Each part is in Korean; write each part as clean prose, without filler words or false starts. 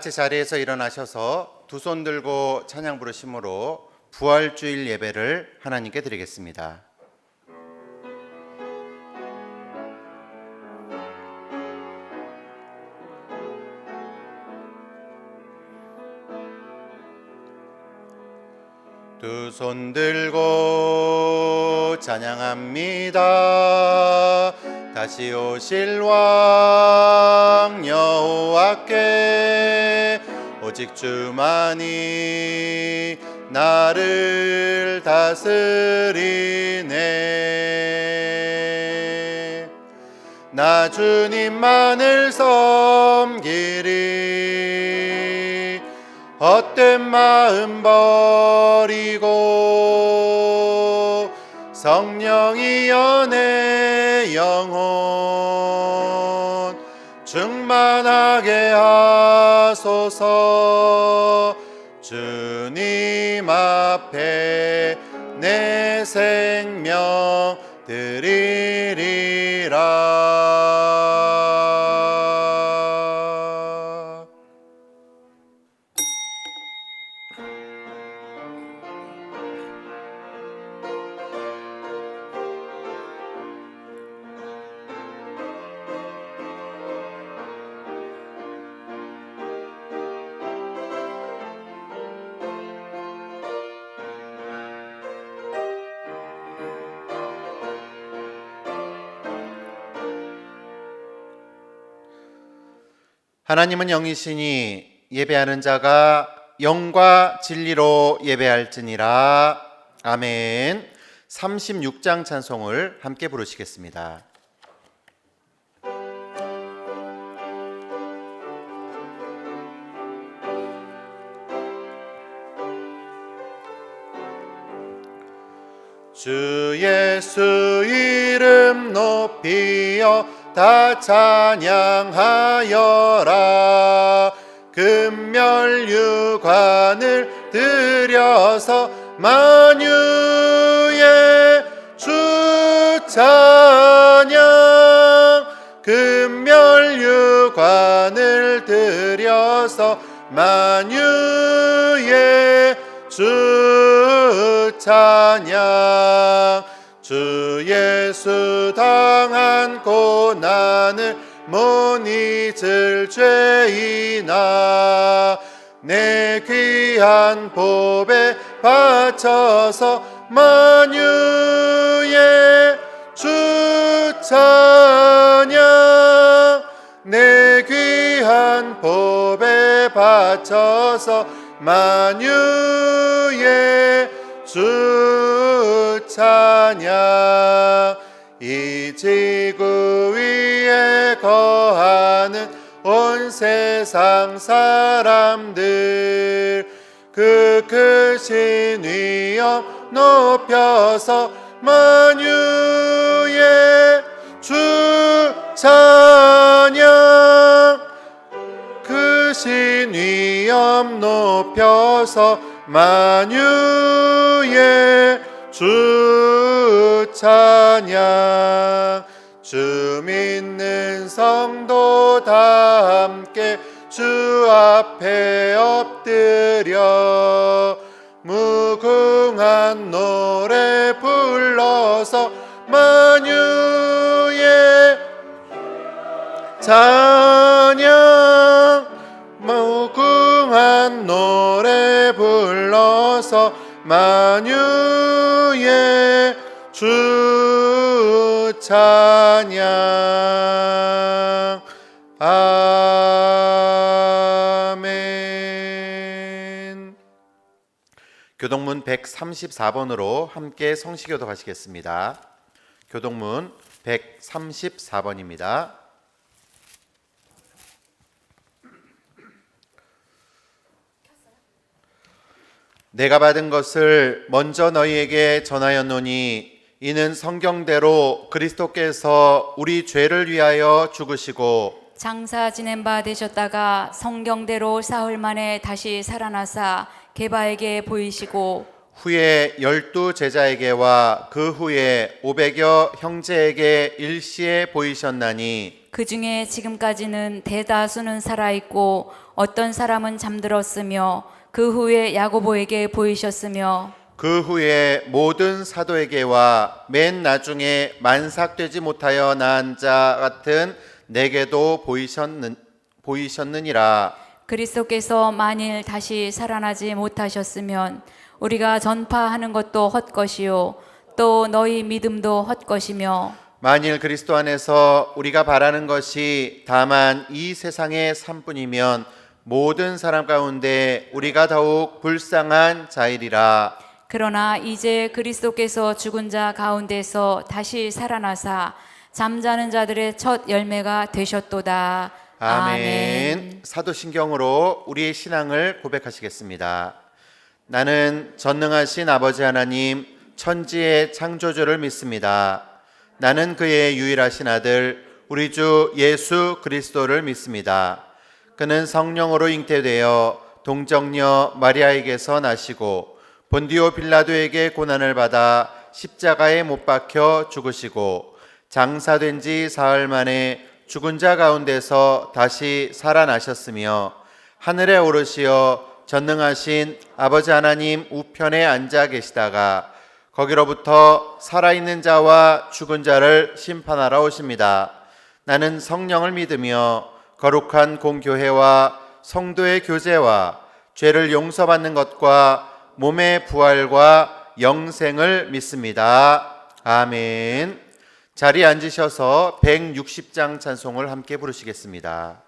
같이 자리에서 일어나셔서 두 손 들고 찬양 부르심으로 부활주일 예배를 하나님께 드리겠습니다. 두 손 들고 찬양합니다. 다시 오실 왕 여호와께 오직 주만이 나를 다스리네. 나 주님만을 섬기리. 헛된 마음 버리고 성령이여 내 영혼 충만하게 하소서. 주님 앞에 내 생명 드리리라. 하나님은 영이시니 예배하는 자가 영과 진리로 예배할지니라. 아멘. 36장 찬송을 함께 부르시겠습니다. 주 예수 이름 높이여 다 찬양하여라. 금멸유관을 들여서 만유의 주 찬양. 금멸유관을 들여서 만유의 주 찬양. 주 예수 당한 고난을 못 잊을 죄이나 내 귀한 보배 바쳐서 만유의 주 찬양. 내 귀한 보배 바쳐서 만유의 주 찬양. 이 지구 위에 거하는 온 세상 사람들 그 크신 위엄 높여서 만유의 주 찬양. 크신 위엄 높여서 만유의 주 찬양. 주 믿는 성도 다 함께 주 앞에 엎드려 무궁한 노래 불러서 만유의 찬양. 무궁한 노래 불러서 만유의 주 찬양. 아멘. 교동문 134번으로 함께 성시교도 하시겠습니다. 교동문 134번입니다. 내가 받은 것을 먼저 너희에게 전하였노니 이는 성경대로 그리스도께서 우리 죄를 위하여 죽으시고 장사 지낸 바 되셨다가 성경대로 사흘 만에 다시 살아나사 게바에게 보이시고 후에 12 제자에게와 그 후에 500여 형제에게 일시에 보이셨나니 그 중에 지금까지는 대다수는 살아있고 어떤 사람은 잠들었으며 그 후에 야고보에게 보이셨으며 그 후에 모든 사도에게와 맨 나중에 만삭되지 못하여 난 자 같은 내게도 보이셨느니라. 그리스도께서 만일 다시 살아나지 못하셨으면 우리가 전파하는 것도 헛것이요 또 너희 믿음도 헛것이며 만일 그리스도 안에서 우리가 바라는 것이 다만 이 세상의 삶뿐이면 모든 사람 가운데 우리가 더욱 불쌍한 자이리라. 그러나 이제 그리스도께서 죽은 자 가운데서 다시 살아나사 잠자는 자들의 첫 열매가 되셨도다. 아멘. 사도신경으로 우리의 신앙을 고백하시겠습니다. 나는 전능하신 아버지 하나님 천지의 창조주를 믿습니다. 나는 그의 유일하신 아들 우리 주 예수 그리스도를 믿습니다. 그는 성령으로 잉태되어 동정녀 마리아에게서 나시고 본디오 빌라도에게 고난을 받아 십자가에 못 박혀 죽으시고 장사된 지 사흘 만에 죽은 자 가운데서 다시 살아나셨으며 하늘에 오르시어 전능하신 아버지 하나님 우편에 앉아 계시다가 거기로부터 살아있는 자와 죽은 자를 심판하러 오십니다. 나는 성령을 믿으며 거룩한 공교회와 성도의 교제와 죄를 용서받는 것과 몸의 부활과 영생을 믿습니다. 아멘. 자리에 앉으셔서 160장 찬송을 함께 부르시겠습니다.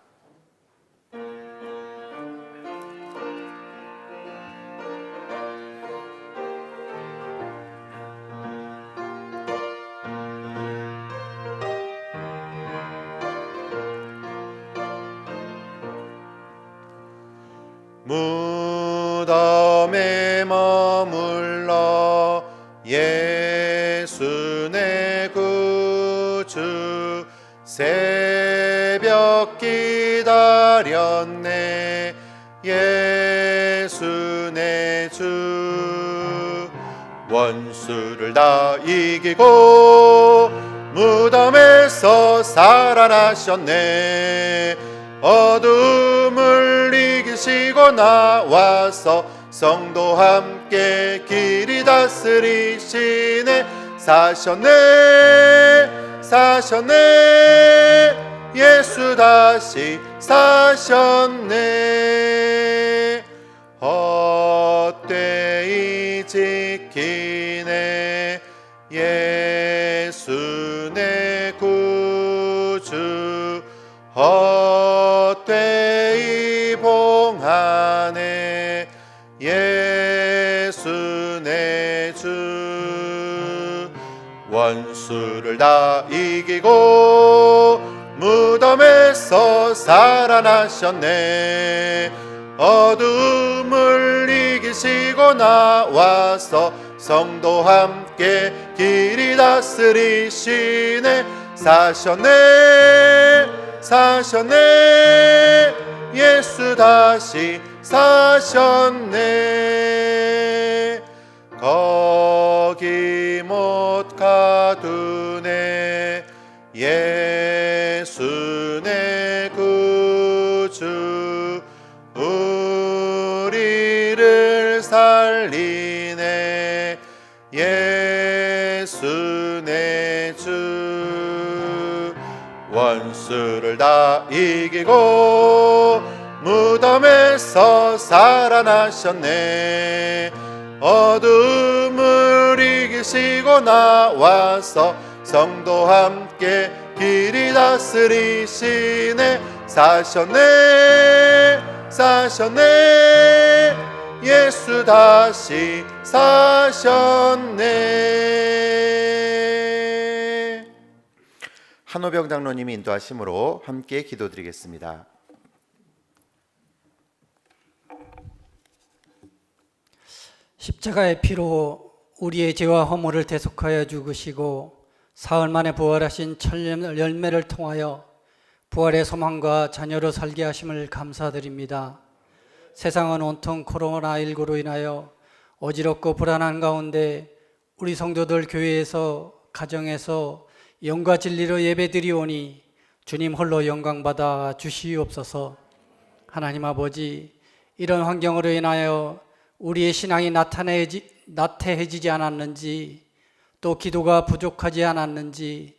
무덤에 머물러 예수 내 구주 새벽 기다렸네 예수 내 주 원수를 다 이기고 무덤에서 살아나셨네 어둠을 이기시고 나와서 성도 함께 길이 다스리시네 사셨네 예수 다시 사셨네 헛되이 지키네 예수 내 구주 헛되이 봉하네 예수 내 주 원수를 다 이기고 무덤에서 살아나셨네 어둠을 이기시고 나와서 성도 함께 길이 다스리시네 사셨네 예수 다시 사셨네 거기 못 가두네 예수 내 구주 우리를 살리네 예수 내 주 원수를 다 이기고 무덤에서 살아나셨네 어둠을 이기시고 나와서 성도 함께 길이 다스리시네 사셨네 예수 다시 사셨네 한호병 장로님이 인도하심으로 함께 기도드리겠습니다. 십자가의 피로 우리의 죄와 허물을 대속하여 죽으시고 사흘 만에 부활하신 첫 열매를 통하여 부활의 소망과 자녀로 살게 하심을 감사드립니다. 세상은 온통 코로나19로 인하여 어지럽고 불안한 가운데 우리 성도들 교회에서 가정에서 영과 진리로 예배드리오니 주님 홀로 영광받아 주시옵소서. 하나님 아버지, 이런 환경으로 인하여 우리의 신앙이 나태해지지 않았는지, 또 기도가 부족하지 않았는지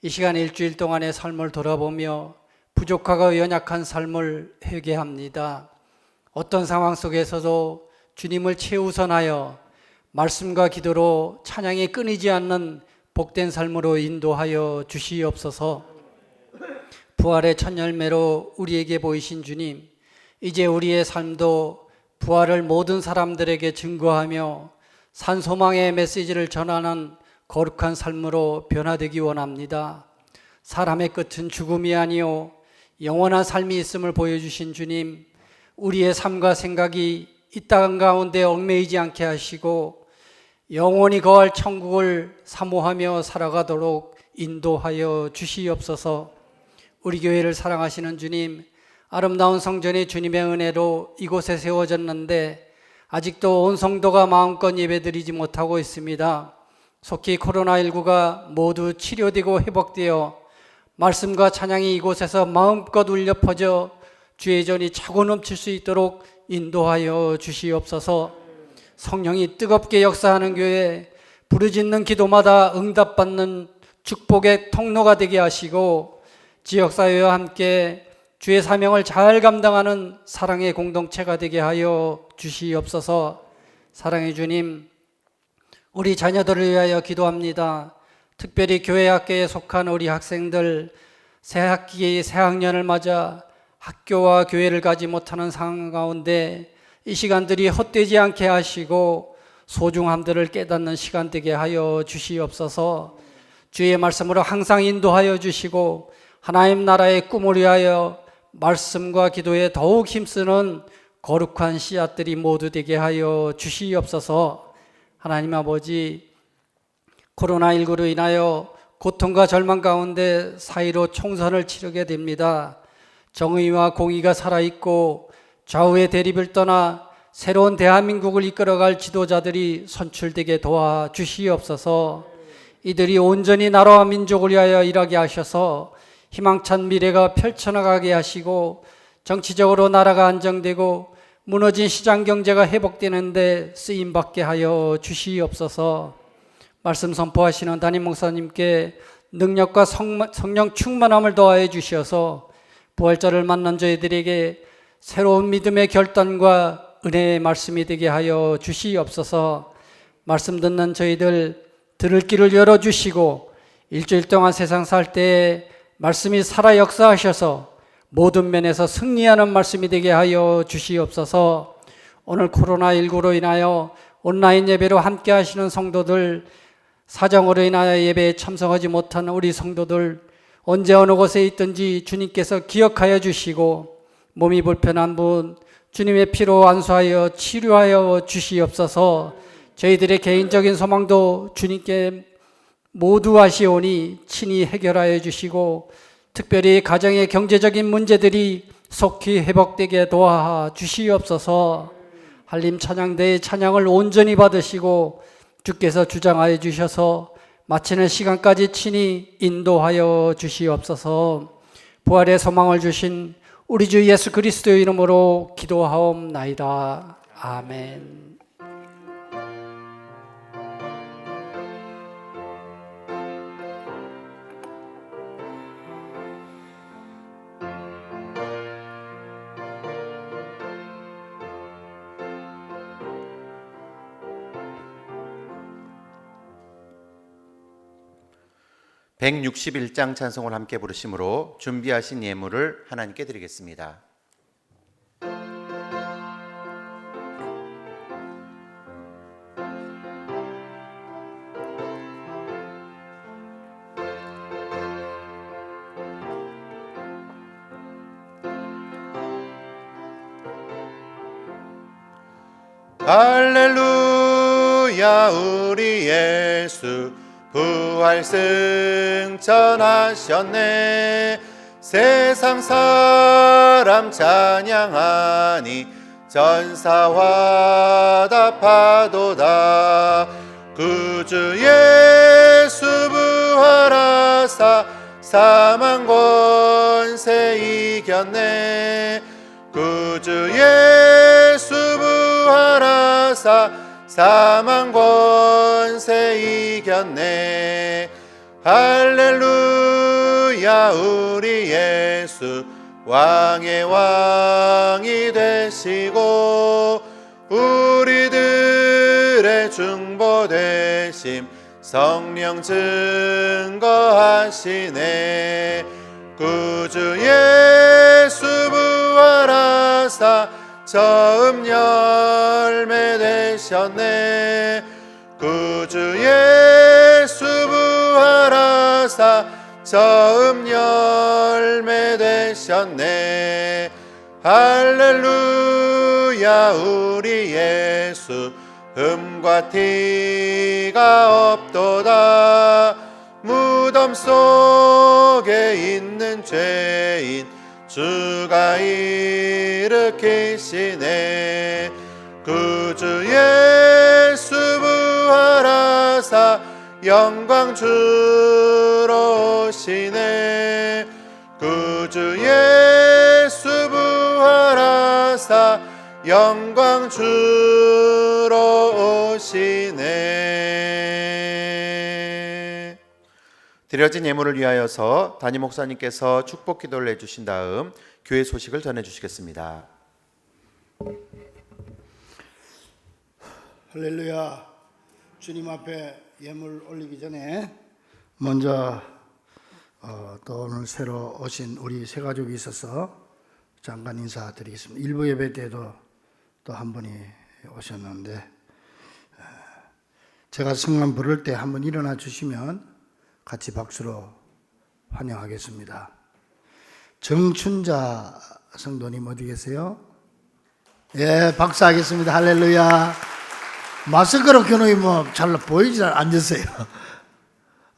이 시간 일주일 동안의 삶을 돌아보며 부족하고 연약한 삶을 회개합니다. 어떤 상황 속에서도 주님을 최우선하여 말씀과 기도로 찬양이 끊이지 않는 복된 삶으로 인도하여 주시옵소서. 부활의 첫 열매로 우리에게 보이신 주님, 이제 우리의 삶도 부활을 모든 사람들에게 증거하며 산소망의 메시지를 전하는 거룩한 삶으로 변화되기 원합니다. 사람의 끝은 죽음이 아니요 영원한 삶이 있음을 보여주신 주님, 우리의 삶과 생각이 이 땅 가운데 얽매이지 않게 하시고 영원히 거할 천국을 사모하며 살아가도록 인도하여 주시옵소서. 우리 교회를 사랑하시는 주님, 아름다운 성전이 주님의 은혜로 이곳에 세워졌는데 아직도 온 성도가 마음껏 예배드리지 못하고 있습니다. 속히 코로나19가 모두 치료되고 회복되어 말씀과 찬양이 이곳에서 마음껏 울려 퍼져 주의 전이 차고 넘칠 수 있도록 인도하여 주시옵소서. 성령이 뜨겁게 역사하는 교회, 부르짖는 기도마다 응답받는 축복의 통로가 되게 하시고 지역사회와 함께 주의 사명을 잘 감당하는 사랑의 공동체가 되게 하여 주시옵소서. 사랑의 주님, 우리 자녀들을 위하여 기도합니다. 특별히 교회 학교에 속한 우리 학생들 새 학기 새 학년을 맞아 학교와 교회를 가지 못하는 상황 가운데 이 시간들이 헛되지 않게 하시고 소중함들을 깨닫는 시간 되게 하여 주시옵소서. 주의 말씀으로 항상 인도하여 주시고 하나님 나라의 꿈을 위하여 말씀과 기도에 더욱 힘쓰는 거룩한 씨앗들이 모두 되게 하여 주시옵소서. 하나님 아버지, 코로나19로 인하여 고통과 절망 가운데 사이로 총선을 치르게 됩니다. 정의와 공의가 살아있고 좌우의 대립을 떠나 새로운 대한민국을 이끌어갈 지도자들이 선출되게 도와주시옵소서. 이들이 온전히 나라와 민족을 위하여 일하게 하셔서 희망찬 미래가 펼쳐나가게 하시고 정치적으로 나라가 안정되고 무너진 시장 경제가 회복되는데 쓰임받게 하여 주시옵소서. 말씀 선포하시는 담임 목사님께 능력과 성령 충만함을 더하여 주셔서 부활절을 만난 저희들에게 새로운 믿음의 결단과 은혜의 말씀이 되게 하여 주시옵소서. 말씀 듣는 저희들 들을 길을 열어주시고 일주일 동안 세상 살 때에 말씀이 살아 역사하셔서 모든 면에서 승리하는 말씀이 되게 하여 주시옵소서. 오늘 코로나19로 인하여 온라인 예배로 함께 하시는 성도들, 사정으로 인하여 예배에 참석하지 못한 우리 성도들 언제 어느 곳에 있든지 주님께서 기억하여 주시고 몸이 불편한 분 주님의 피로 안수하여 치료하여 주시옵소서. 저희들의 개인적인 소망도 주님께 모두 아시오니 친히 해결하여 주시고 특별히 가정의 경제적인 문제들이 속히 회복되게 도와 주시옵소서. 한림 찬양대의 찬양을 온전히 받으시고 주께서 주장하여 주셔서 마치는 시간까지 친히 인도하여 주시옵소서. 부활의 소망을 주신 우리 주 예수 그리스도의 이름으로 기도하옵나이다. 아멘. (161장) 찬송을 함께 부르심으로 준비하신 예물을 하나님께 드리겠습니다. 할렐루야, 우리 예수 부활 승천하셨네. 세상 사람 찬양하니 전사와 답하도다. 구주 예수 부활하사 사망 권세 이겼네. 구주 예수 부활하사 사망 권세 이겼네. 할렐루야 우리 예수 왕의 왕이 되시고 우리들의 중보 되심 성령 증거하시네. 구주 예수 부활하사 처음 열매 되셨네. 구주 예수 부활하사 처음 열매 되셨네. 할렐루야 우리 예수 흠과 티가 없도다. 무덤 속에 있는 죄인 주가 일으키시네. 구주 예수 부활하사 영광 주러 오시네. 구주 예수 부활하사 영광 주러 오시네. 드려진 예물을 위하여서 담임 목사님께서 축복 기도를 해주신 다음 교회 소식을 전해주시겠습니다. 할렐루야. 주님 앞에 예물 올리기 전에 먼저 또 오늘 새로 오신 우리 세 가족이 있어서 잠깐 인사드리겠습니다. 일부 예배 때도 또 한 분이 오셨는데 제가 성만 부를 때 한번 일어나 주시면 같이 박수로 환영하겠습니다. 정춘자 성도님 어디 계세요? 예, 박수하겠습니다. 할렐루야. 마스크로 켜놓으면 뭐 잘 보이지 않으세요?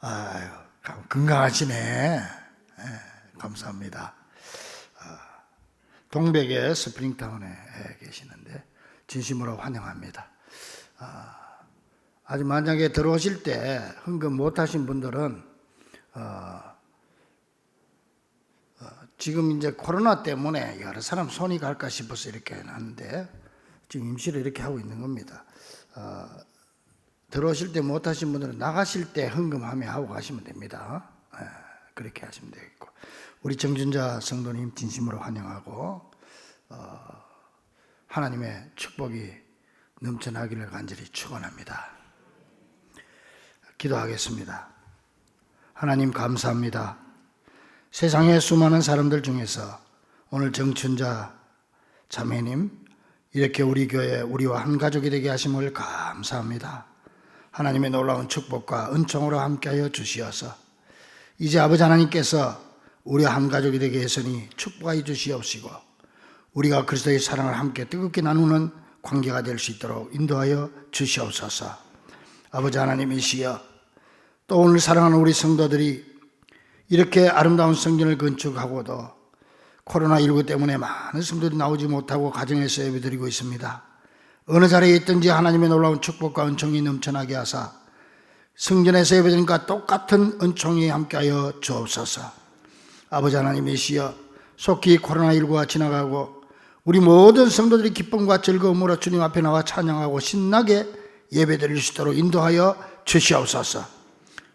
아유, 건강하시네. 예, 감사합니다. 동백의 스프링타운에 계시는데 진심으로 환영합니다. 아직 만약에 들어오실 때 헌금 못하신 분들은 지금 이제 코로나 때문에 여러 사람 손이 갈까 싶어서 이렇게 하는데 지금 임시로 이렇게 하고 있는 겁니다. 들어오실 때 못하신 분들은 나가실 때 헌금하며 하고 가시면 됩니다. 그렇게 하시면 되겠고, 우리 정준자 성도님 진심으로 환영하고 하나님의 축복이 넘쳐나기를 간절히 축원합니다. 기도하겠습니다. 하나님 감사합니다. 세상의 수많은 사람들 중에서 오늘 정춘자 자매님 이렇게 우리 교회 우리와 한 가족이 되게 하심을 감사합니다. 하나님의 놀라운 축복과 은총으로 함께하여 주시어서 이제 아버지 하나님께서 우리와 한 가족이 되게 했으니 축복하여 주시옵시고 우리가 그리스도의 사랑을 함께 뜨겁게 나누는 관계가 될 수 있도록 인도하여 주시옵소서. 아버지 하나님이시여, 또 오늘 사랑하는 우리 성도들이 이렇게 아름다운 성전을 건축하고도 코로나19 때문에 많은 성도들이 나오지 못하고 가정에서 예배드리고 있습니다. 어느 자리에 있든지 하나님의 놀라운 축복과 은총이 넘쳐나게 하사 성전에서 예배드린 것과 똑같은 은총이 함께하여 주옵소서. 아버지 하나님이시여, 속히 코로나19가 지나가고 우리 모든 성도들이 기쁨과 즐거움으로 주님 앞에 나와 찬양하고 신나게 예배드릴 수 있도록 인도하여 주시옵소서.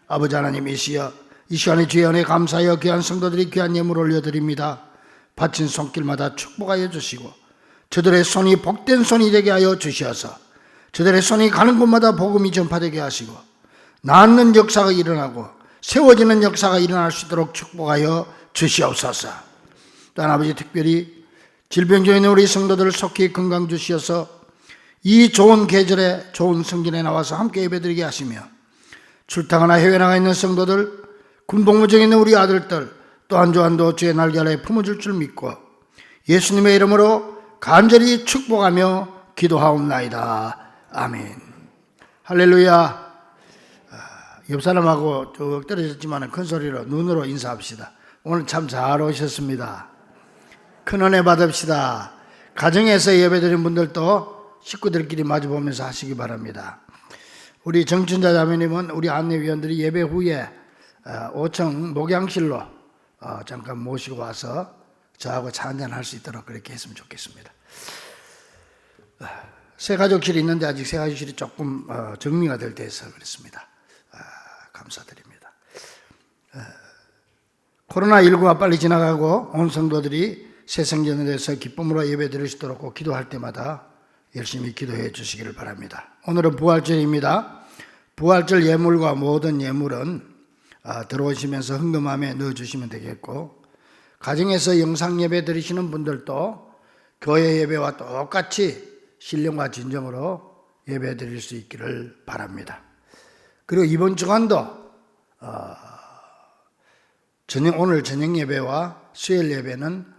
아버지 하나님이시여, 이 시간에 주의 은혜 감사하여 귀한 성도들이 귀한 예물을 올려드립니다. 바친 손길마다 축복하여 주시고 저들의 손이 복된 손이 되게 하여 주시어서 저들의 손이 가는 곳마다 복음이 전파되게 하시고 낫는 역사가 일어나고 세워지는 역사가 일어날 수 있도록 축복하여 주시옵소서. 또한 아버지 특별히 질병 중에 있는 우리 성도들을 속히 건강 주시어서 이 좋은 계절에 좋은 성전에 나와서 함께 예배드리게 하시며 출타하나 해외 나가 있는 성도들, 군복무 중에 있는 우리 아들들 또 한 주 한도 주의 날개 아래 품어줄 줄 믿고 예수님의 이름으로 간절히 축복하며 기도하옵나이다. 아멘. 할렐루야. 옆 사람하고 쭉 떨어졌지만 큰 소리로 눈으로 인사합시다. 오늘 참 잘 오셨습니다. 큰 은혜 받읍시다. 가정에서 예배드린 분들도 식구들끼리 마주보면서 하시기 바랍니다. 우리 정춘자 자매님은 우리 안내위원들이 예배 후에 5층 목양실로 잠깐 모시고 와서 저하고 차 한잔 할 수 있도록 그렇게 했으면 좋겠습니다. 새가족실이 있는데 아직 새가족실이 조금 정리가 될 때 해서 그렇습니다. 감사드립니다. 코로나19가 빨리 지나가고 온 성도들이 새 성전에서 기쁨으로 예배 드릴 수 있도록 꼭 기도할 때마다 열심히 기도해 주시기를 바랍니다. 오늘은 부활절입니다. 부활절 예물과 모든 예물은 들어오시면서 헌금함에 넣어주시면 되겠고, 가정에서 영상 예배 드리시는 분들도 교회 예배와 똑같이 신령과 진정으로 예배 드릴 수 있기를 바랍니다. 그리고 이번 주간도 오늘 저녁 예배와 수요일 예배는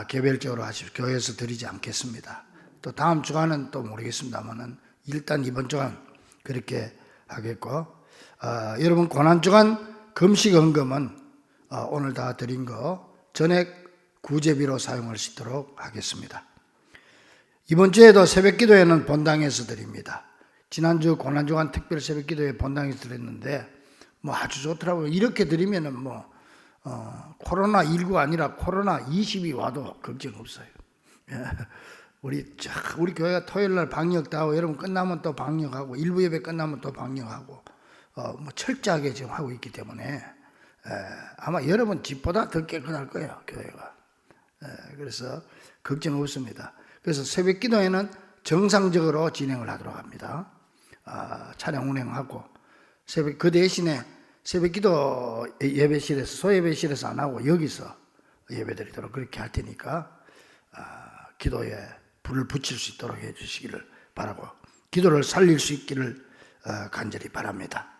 개별적으로 하십시오. 교회에서 드리지 않겠습니다. 또 다음 주간은 또 모르겠습니다만은 일단 이번 주간 그렇게 하겠고, 여러분 고난주간 금식 헌금은 오늘 다 드린 거 전액 구제비로 사용할 수 있도록 하겠습니다. 이번 주에도 새벽기도회는 본당에서 드립니다. 지난주 고난주간 특별 새벽기도회 본당에서 드렸는데 뭐 아주 좋더라고요. 이렇게 드리면은 코로나19가 아니라 코로나20이 와도 걱정 없어요. 우리 교회가 토요일 날 방역도 하고, 여러분 끝나면 또 방역하고, 일부 예배 끝나면 또 방역하고, 철저하게 지금 하고 있기 때문에 아마 여러분 집보다 더 깨끗할 거예요, 교회가. 그래서 걱정 없습니다. 그래서 새벽 기도회는 정상적으로 진행을 하도록 합니다. 차량 운행하고, 그 대신에 새벽 기도 예배실에서, 소예배실에서 안 하고 여기서 예배 드리도록 그렇게 할 테니까 기도에 불을 붙일 수 있도록 해 주시기를 바라고, 기도를 살릴 수 있기를 간절히 바랍니다.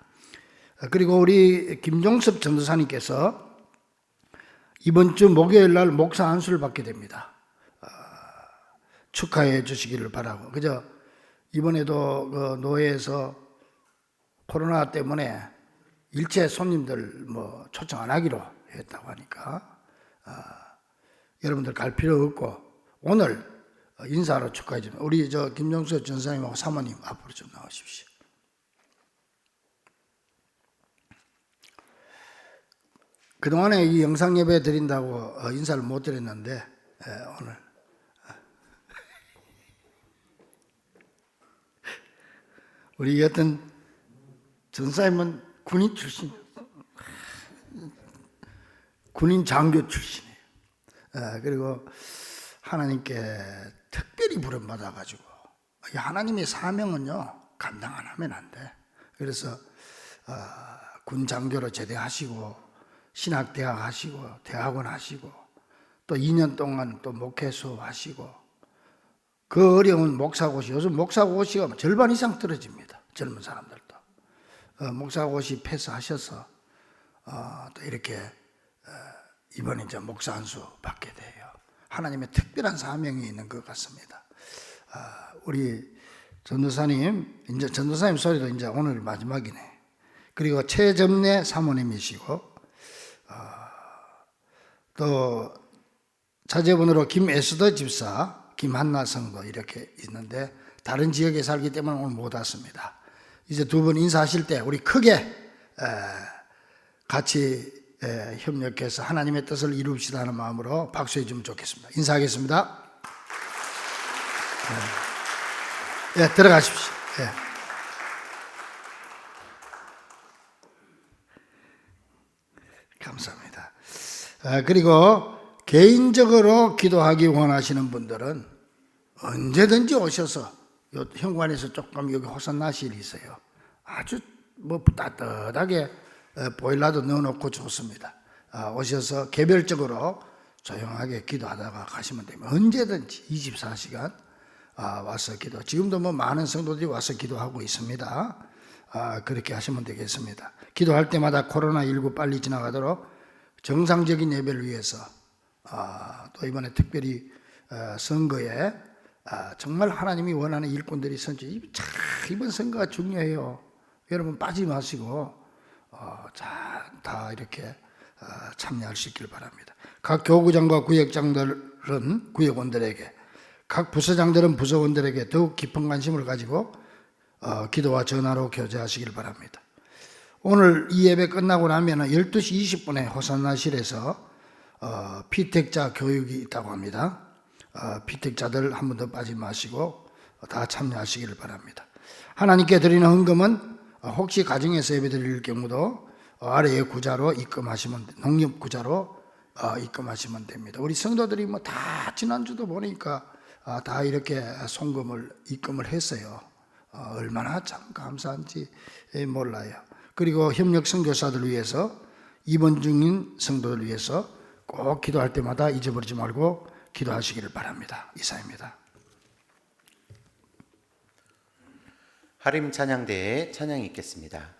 그리고 우리 김종섭 전도사님께서 이번 주 목요일 날 목사 안수를 받게 됩니다. 축하해 주시기를 바라고, 그저 이번에도 그 노회에서 코로나 때문에 일체 손님들 초청 안 하기로 했다고 하니까 여러분들 갈 필요 없고 오늘 인사로 축하해 주면 우리 김종수 전사님하고 사모님 앞으로 좀 나오십시오. 그동안에 이 영상 예배 드린다고 인사를 못 드렸는데 오늘 우리 어떤 전사님은 군인 출신, 군인 장교 출신이에요. 그리고 하나님께 특별히 부름받아가지고, 하나님의 사명은요 감당 안 하면 안 돼. 그래서 군 장교로 제대하시고, 신학대학 하시고, 대학원 하시고, 또 2년 동안 또 목회 수업하시고, 그 어려운 목사고시, 요즘 목사고시가 절반 이상 떨어집니다. 젊은 사람들도. 목사고시 패스하셔서 또 이렇게 이번에 이제 목사 안수 받게 돼요. 하나님의 특별한 사명이 있는 것 같습니다. 우리 전도사님, 이제 전도사님 소리도 이제 오늘 마지막이네. 그리고 최점래 사모님이시고, 또 자제분으로 김에스더 집사, 김한나 성도 이렇게 있는데 다른 지역에 살기 때문에 오늘 못 왔습니다. 이제 두 분 인사하실 때 우리 크게 같이 협력해서 하나님의 뜻을 이룹시다 하는 마음으로 박수해 주면 좋겠습니다. 인사하겠습니다. 들어가십시오. 감사합니다. 그리고 개인적으로 기도하기 원하시는 분들은 언제든지 오셔서 현관에서 조금 여기 호산나실이 있어요. 아주 따뜻하게 보일러도 넣어놓고 좋습니다. 오셔서 개별적으로 조용하게 기도하다가 가시면 됩니다. 언제든지 24시간 와서 기도. 지금도 많은 성도들이 와서 기도하고 있습니다. 그렇게 하시면 되겠습니다. 기도할 때마다 코로나19 빨리 지나가도록 정상적인 예배를 위해서 또 이번에 특별히 선거에 정말 하나님이 원하는 일꾼들이 이번 선거가 중요해요. 여러분 빠지지 마시고 다 이렇게 참여할 수 있기를 바랍니다. 각 교구장과 구역장들은 구역원들에게, 각 부서장들은 부서원들에게 더욱 깊은 관심을 가지고 기도와 전화로 교제하시길 바랍니다. 오늘 이 예배 끝나고 나면 12시 20분에 호산나실에서 피택자 교육이 있다고 합니다. 피택자들 한 번 더 빠지 마시고 다 참여하시기를 바랍니다. 하나님께 드리는 헌금은 혹시 가정에서 예배 드릴 경우도 아래의 구자로 입금하시면, 농협 구자로 입금하시면 됩니다. 우리 성도들이 뭐 다 지난주도 보니까 다 이렇게 송금을 입금을 했어요. 얼마나 참 감사한지 몰라요. 그리고 협력 선교사들 위해서, 입원 중인 성도들 위해서 꼭 기도할 때마다 잊어버리지 말고 기도하시기를 바랍니다. 이사입니다. 하림 찬양대에 찬양이 있겠습니다.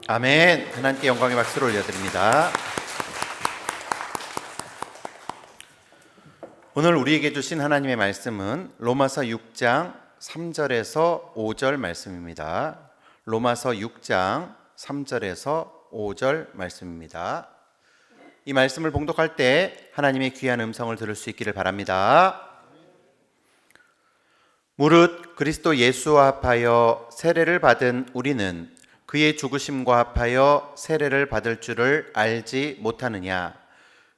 아멘. 하나님께 영광의 박수를 올려드립니다. 오늘 우리에게 주신 하나님의 말씀은 로마서 6장 3절에서 5절 말씀입니다. 로마서 6장 3절에서 5절 말씀입니다. 이 말씀을 봉독할 때 하나님의 귀한 음성을 들을 수 있기를 바랍니다. 무릇 그리스도 예수와 합하여 세례를 받은 우리는 그의 죽으심과 합하여 세례를 받을 줄을 알지 못하느냐.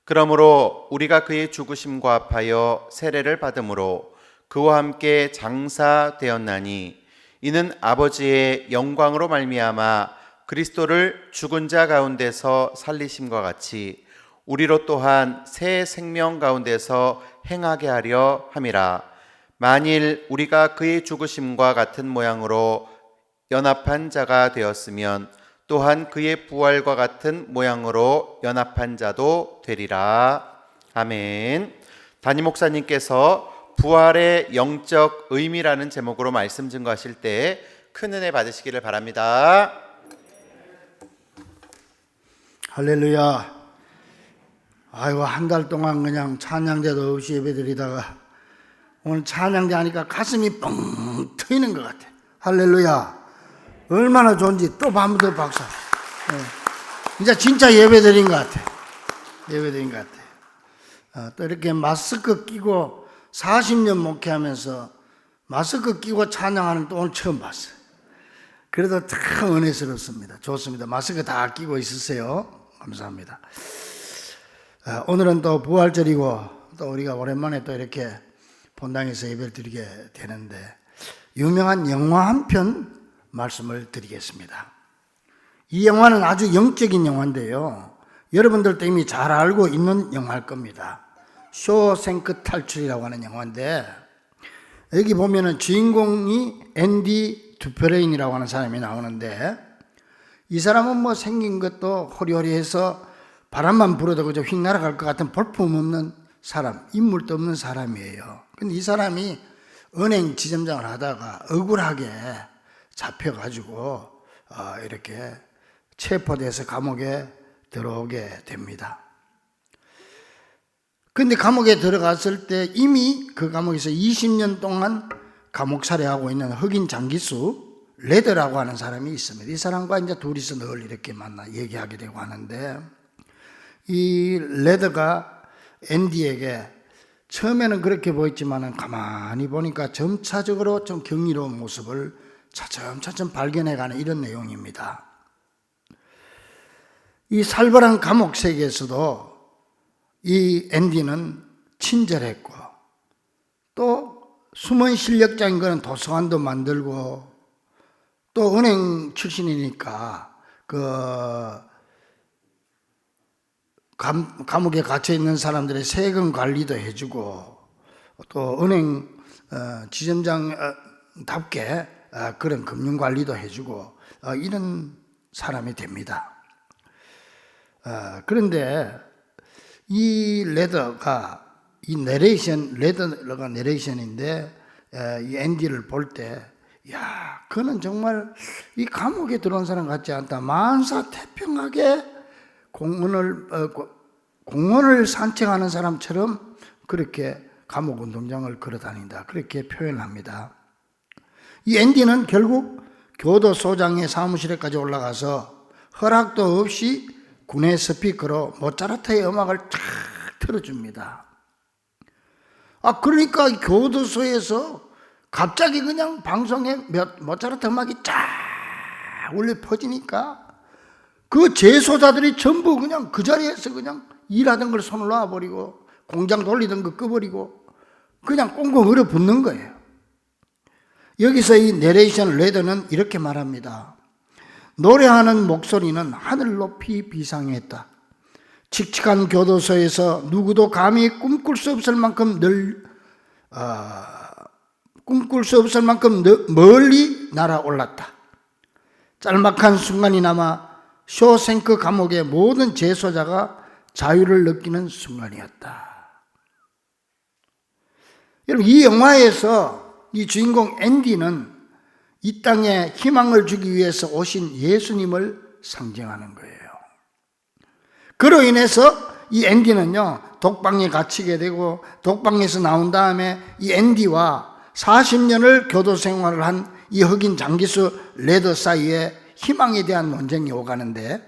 그러므로 우리가 그의 죽으심과 합하여 세례를 받음으로 그와 함께 장사되었나니 이는 아버지의 영광으로 말미암아 그리스도를 죽은 자 가운데서 살리심과 같이 우리로 또한 새 생명 가운데서 행하게 하려 함이라. 만일 우리가 그의 죽으심과 같은 모양으로 연합한 자가 되었으면 또한 그의 부활과 같은 모양으로 연합한 자도 되리라. 아멘. 담임 목사님께서 부활의 영적 의미라는 제목으로 말씀 증거하실 때 큰 은혜 받으시기를 바랍니다. 할렐루야. 아이고, 한 달 동안 그냥 찬양대도 없이 예배드리다가 오늘 찬양대 하니까 가슴이 뻥 트이는 것 같아. 할렐루야. 얼마나 좋은지 또 밤부터 박수. 이제 진짜 예배드린 것 같아. 예배드린 것 같아. 또 이렇게 마스크 끼고 40년 목회하면서 마스크 끼고 찬양하는 또 오늘 처음 봤어요. 그래도 참 은혜스럽습니다. 좋습니다. 마스크 다 끼고 있으세요. 감사합니다. 오늘은 또 부활절이고 또 우리가 오랜만에 또 이렇게 본당에서 예배를 드리게 되는데 유명한 영화 한 편 말씀을 드리겠습니다. 이 영화는 아주 영적인 영화인데요. 여러분들도 이미 잘 알고 있는 영화일 겁니다. 쇼생크 탈출이라고 하는 영화인데 여기 보면은 주인공이 앤디 두페레인이라고 하는 사람이 나오는데 이 사람은 뭐 생긴 것도 호리호리해서 바람만 불어도 그저 휙 날아갈 것 같은 볼품없는 사람, 인물도 없는 사람이에요. 근데 이 사람이 은행 지점장을 하다가 억울하게 잡혀가지고 이렇게 체포돼서 감옥에 들어오게 됩니다. 근데 감옥에 들어갔을 때 이미 그 감옥에서 20년 동안 감옥 살해하고 있는 흑인 장기수 레드라고 하는 사람이 있습니다. 이 사람과 이제 둘이서 늘 이렇게 만나 얘기하게 되고 하는데 이 레드가 앤디에게 처음에는 그렇게 보였지만은 가만히 보니까 점차적으로 좀 경이로운 모습을 차츰차츰 발견해가는 이런 내용입니다. 이 살벌한 감옥 세계에서도 이 앤디는 친절했고 또 숨은 실력자인 거는 도서관도 만들고 또 은행 출신이니까 감옥에 갇혀 있는 사람들의 세금 관리도 해주고 또 은행 지점장답게 그런 금융 관리도 해주고 이런 사람이 됩니다. 그런데 이 레더가 이 레더가 내레이션인데 이 앤디를 볼 때 야, 그는 정말 이 감옥에 들어온 사람 같지 않다. 만사태평하게 공원을 산책하는 사람처럼 그렇게 감옥 운동장을 걸어다닌다. 그렇게 표현합니다. 이 앤디는 결국 교도소장의 사무실에까지 올라가서 허락도 없이 군의 스피커로 모차르트의 음악을 쫙 틀어줍니다. 그러니까 교도소에서 갑자기 그냥 방송에 모차르트 음악이 쫙 울려 퍼지니까 그 재소자들이 전부 그냥 그 자리에서 그냥 일하던 걸 손을 놔버리고 공장 돌리던 거 꺼버리고 그냥 꽁꽁 얼어붙는 거예요. 여기서 이 내레이션 레더는 이렇게 말합니다. 노래하는 목소리는 하늘 높이 비상했다. 칙칙한 교도소에서 누구도 감히 꿈꿀 수 없을 만큼 멀리 날아올랐다. 짤막한 순간이 남아 쇼생크 감옥의 모든 재소자가 자유를 느끼는 순간이었다. 여러분, 이 영화에서 이 주인공 앤디는 이 땅에 희망을 주기 위해서 오신 예수님을 상징하는 거예요. 그로 인해서 이 앤디는요, 독방에 갇히게 되고 독방에서 나온 다음에 이 앤디와 40년을 교도 생활을 한 이 흑인 장기수 레더 사이에 희망에 대한 논쟁이 오가는데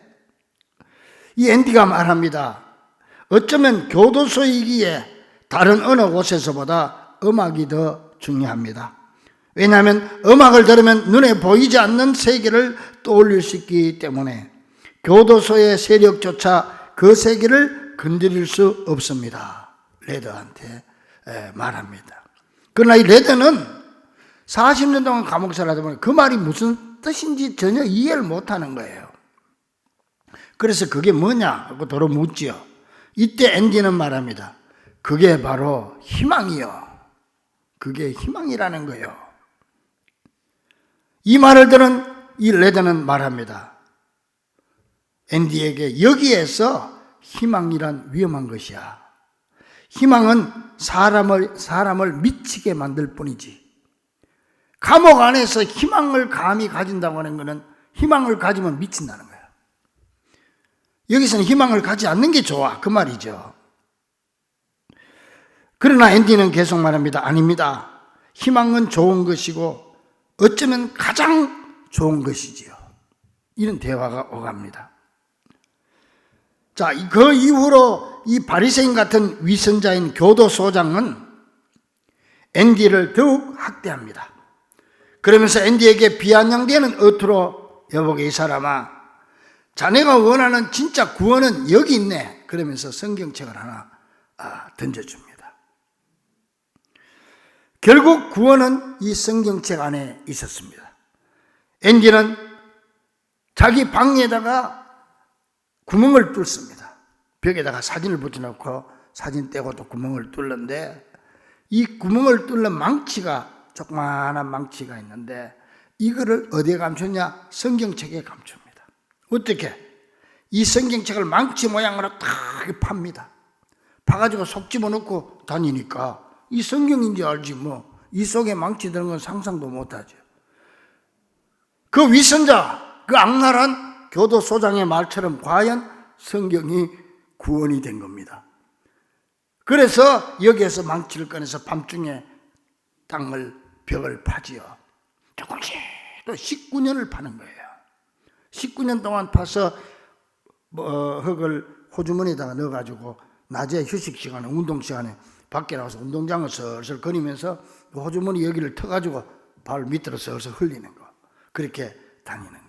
이 앤디가 말합니다. 어쩌면 교도소이기에 다른 어느 곳에서보다 음악이 더 중요합니다. 왜냐하면 음악을 들으면 눈에 보이지 않는 세계를 떠올릴 수 있기 때문에 교도소의 세력조차 그 세계를 건드릴 수 없습니다. 레더한테 말합니다. 그러나 이 레더는 40년 동안 감옥 생활하다 보니 그 말이 무슨 뜻인지 전혀 이해를 못하는 거예요. 그래서 그게 뭐냐 하고 도로 묻지요. 이때 앤디는 말합니다. 그게 바로 희망이요. 그게 희망이라는 거예요. 이 말을 들은 이 레더는 말합니다. 앤디에게 여기에서 희망이란 위험한 것이야. 희망은 사람을 미치게 만들 뿐이지. 감옥 안에서 희망을 감히 가진다고 하는 것은 희망을 가지면 미친다는 거예요. 여기서는 희망을 가지 않는 게 좋아. 그 말이죠. 그러나 앤디는 계속 말합니다. 아닙니다. 희망은 좋은 것이고 어쩌면 가장 좋은 것이지요. 이런 대화가 오갑니다. 자, 그 이후로 이 바리새인 같은 위선자인 교도소장은 앤디를 더욱 학대합니다. 그러면서 앤디에게 비아냥대는 어투로 여보게 이 사람아, 자네가 원하는 진짜 구원은 여기 있네. 그러면서 성경책을 하나 던져줍니다. 결국 구원은 이 성경책 안에 있었습니다. 앤디는 자기 방에다가 구멍을 뚫습니다. 벽에다가 사진을 붙여놓고 사진 떼고 또 구멍을 뚫는데, 이 구멍을 뚫는 망치가, 조그마한 망치가 있는데, 이거를 어디에 감췄냐? 성경책에 감춥니다. 어떻게? 이 성경책을 망치 모양으로 딱 팝니다. 파가지고 속 집어넣고 다니니까 이 성경인지 알지 뭐. 이 속에 망치 드는 건 상상도 못하죠. 그 위선자, 그 악랄한 교도소장의 말처럼 과연 성경이 구원이 된 겁니다. 그래서 여기에서 망치를 꺼내서 밤중에 벽을 파지요. 조금씩 또 19년을 파는 거예요. 19년 동안 파서 흙을 호주머니에다가 넣어가지고 낮에 휴식 시간에, 운동 시간에 밖에 나와서 운동장을 슬슬 거니면서 호주머니 여기를 터가지고 발 밑으로 슬슬 흘리는 거. 그렇게 다니는 거예요.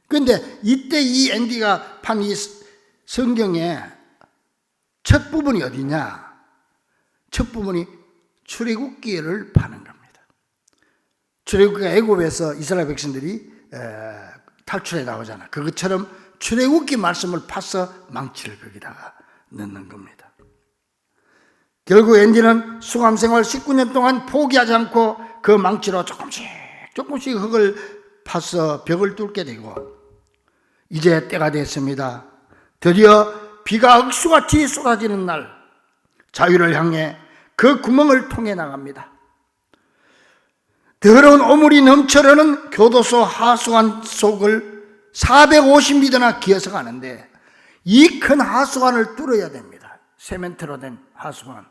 그런데 이때 이 앤디가 판 이 성경의 첫 부분이 어디냐? 첫 부분이 출애굽기를 파는 겁니다. 출애굽기가 애굽에서 이스라엘 백성들이 탈출해 나오잖아. 그것처럼 출애굽기 말씀을 파서 망치를 거기다가 넣는 겁니다. 결국 앤디는 수감생활 19년 동안 포기하지 않고 그 망치로 조금씩 흙을 파서 벽을 뚫게 되고, 이제 때가 됐습니다. 드디어 비가 억수같이 쏟아지는 날, 자유를 향해 그 구멍을 통해 나갑니다. 더러운 오물이 넘쳐흐르는 교도소 하수관 속을 450m나 기어서 가는데, 이 큰 하수관을 뚫어야 됩니다. 세멘트로 된 하수관.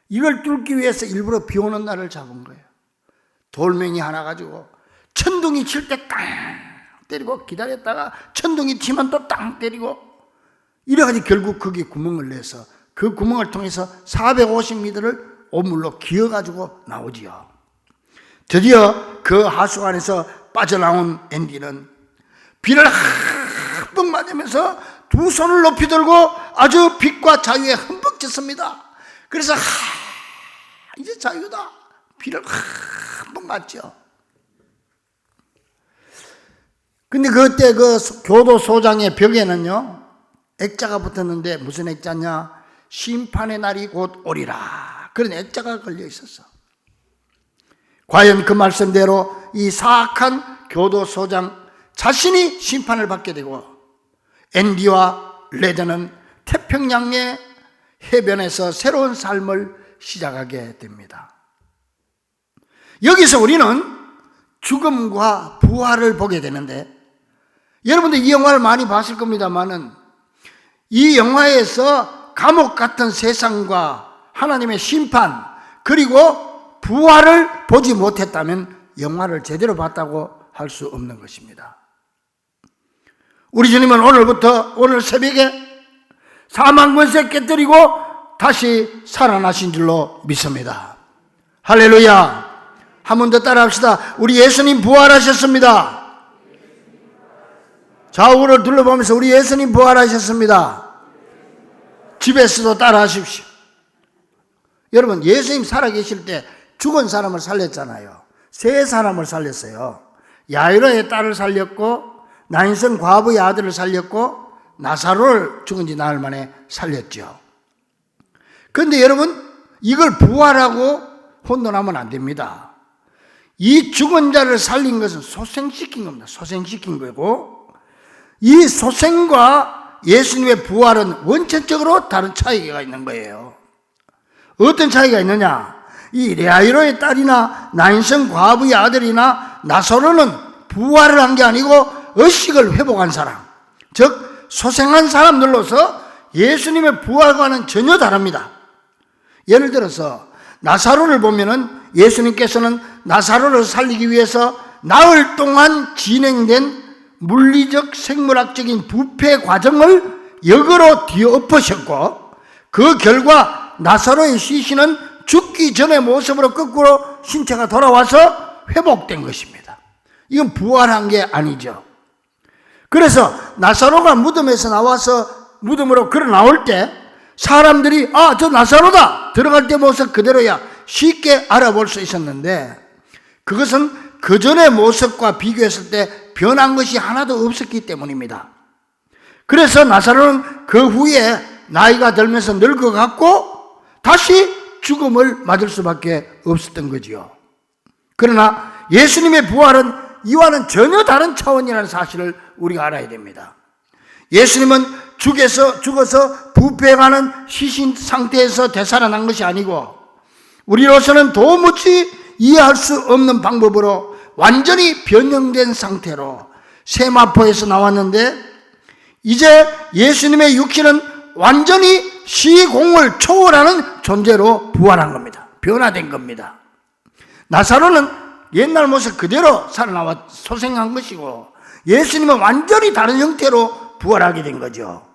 이걸 뚫기 위해서 일부러 비 오는 날을 잡은 거예요. 돌멩이 하나 가지고 천둥이 칠 때 땅 때리고 기다렸다가 천둥이 치면 또 땅 때리고, 이래가지고 결국 거기 구멍을 내서 그 구멍을 통해서 450m를 오물로 기어가지고 나오지요. 드디어 그 하수관에서 빠져나온 앤디는 비를 흠뻑 맞으면서 두 손을 높이 들고 아주 빛과 자유에 흠뻑 젖습니다. 그래서 이제 자유다. 비를 흠뻑 맞죠. 근데 그때 그 교도소장의 벽에는요, 액자가 붙었는데, 무슨 액자냐? 심판의 날이 곧 오리라. 그런 액자가 걸려 있었어. 과연 그 말씀대로 이 사악한 교도소장 자신이 심판을 받게 되고, 앤디와 레드는 태평양의 해변에서 새로운 삶을 시작하게 됩니다. 여기서 우리는 죽음과 부활을 보게 되는데, 여러분들 이 영화를 많이 봤을 겁니다만은, 이 영화에서 감옥 같은 세상과 하나님의 심판, 그리고 부활을 보지 못했다면 영화를 제대로 봤다고 할 수 없는 것입니다. 우리 주님은 오늘 새벽에 사망 권세 깨뜨리고 다시 살아나신 줄로 믿습니다. 할렐루야. 한 번 더 따라합시다. 우리 예수님 부활하셨습니다. 좌우를 둘러보면서 우리 예수님 부활하셨습니다. 집에서도 따라하십시오. 여러분, 예수님 살아계실 때 죽은 사람을 살렸잖아요. 세 사람을 살렸어요. 야이로의 딸을 살렸고, 나인성 과부의 아들을 살렸고, 나사로를 죽은 지 나흘 만에 살렸죠. 그런데 여러분, 이걸 부활하고 혼돈하면 안 됩니다. 이 죽은 자를 살린 것은 소생시킨 겁니다. 소생시킨 거고, 이 소생과 예수님의 부활은 원천적으로 다른 차이가 있는 거예요. 어떤 차이가 있느냐? 이 야이로의 딸이나 나인성 과부의 아들이나 나사로는 부활을 한 게 아니고 의식을 회복한 사람, 즉 소생한 사람들로서 예수님의 부활과는 전혀 다릅니다. 예를 들어서 나사로를 보면은 예수님께서는 나사로를 살리기 위해서 나흘 동안 진행된 물리적 생물학적인 부패 과정을 역으로 뒤엎으셨고, 그 결과 나사로의 시신은 죽기 전의 모습으로 거꾸로 신체가 돌아와서 회복된 것입니다. 이건 부활한 게 아니죠. 그래서 나사로가 무덤에서 나와서 무덤으로 걸어 나올 때 사람들이 저 나사로다 들어갈 때 모습 그대로야 쉽게 알아볼 수 있었는데 그것은 그 전의 모습과 비교했을 때 변한 것이 하나도 없었기 때문입니다. 그래서 나사로는 그 후에 나이가 들면서 늙어갔고 다시 죽음을 맞을 수밖에 없었던 거지요. 그러나 예수님의 부활은 이와는 전혀 다른 차원이라는 사실을 우리가 알아야 됩니다. 예수님은 죽어서 부패해가는 시신 상태에서 되살아난 것이 아니고 우리로서는 도무지 이해할 수 없는 방법으로 완전히 변형된 상태로 세마포에서 나왔는데 이제 예수님의 육신은 완전히 시공을 초월하는 존재로 부활한 겁니다. 변화된 겁니다. 나사로는 옛날 모습 그대로 살아나와 소생한 것이고 예수님은 완전히 다른 형태로 부활하게 된 거죠.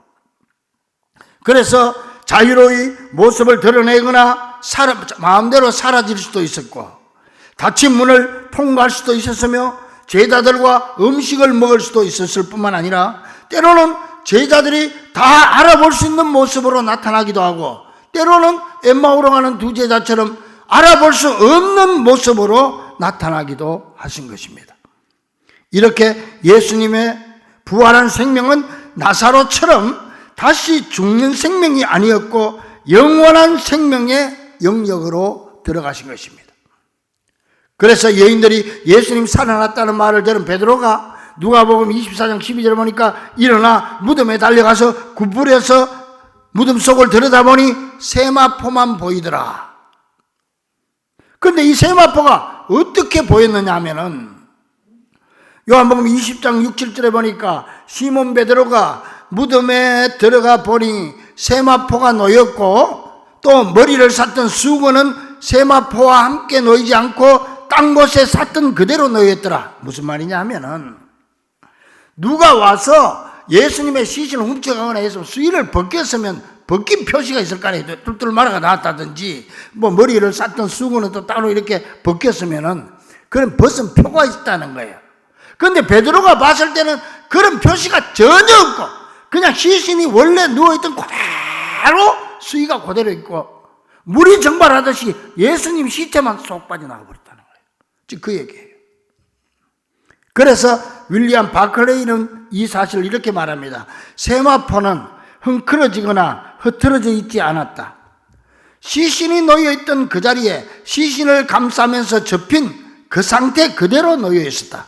그래서 자유로이 모습을 드러내거나 마음대로 사라질 수도 있었고 닫힌 문을 통과할 수도 있었으며 제자들과 음식을 먹을 수도 있었을 뿐만 아니라 때로는 제자들이 다 알아볼 수 있는 모습으로 나타나기도 하고 때로는 엠마오로 가는 두 제자처럼 알아볼 수 없는 모습으로 나타나기도 하신 것입니다. 이렇게 예수님의 부활한 생명은 나사로처럼 다시 죽는 생명이 아니었고 영원한 생명의 영역으로 들어가신 것입니다. 그래서 여인들이 예수님 살아났다는 말을 들은 베드로가 누가복음 24장 12절에 보니까 일어나 무덤에 달려가서 굽부려서 무덤 속을 들여다보니 세마포만 보이더라. 그런데 이 세마포가 어떻게 보였느냐 하면은 요한복음 20장 6, 7절에 보니까 시몬 베드로가 무덤에 들어가 보니 세마포가 놓였고 또 머리를 쌌던 수건은 세마포와 함께 놓이지 않고 딴 곳에 쌌던 그대로 놓였더라. 무슨 말이냐 하면은 누가 와서 예수님의 시신을 훔쳐가거나 해서 수의를 벗겼으면 벗긴 표시가 있을 거 아니에요. 뚫뚫 말아가 나왔다든지 뭐 머리를 쌌던 수건은 또 따로 이렇게 벗겼으면은 그런 벗은 표가 있다는 거예요. 그런데 베드로가 봤을 때는 그런 표시가 전혀 없고 그냥 시신이 원래 누워있던 그대로 수의가 그대로 있고 물이 증발하듯이 예수님 시체만 쏙 빠져나가 버렸다는 거예요. 즉 그 얘기예요. 그래서 윌리엄 바클레이는 이 사실을 이렇게 말합니다. 세마포는 흥크러지거나 흐트러져 있지 않았다. 시신이 놓여있던 그 자리에 시신을 감싸면서 접힌 그 상태 그대로 놓여 있었다.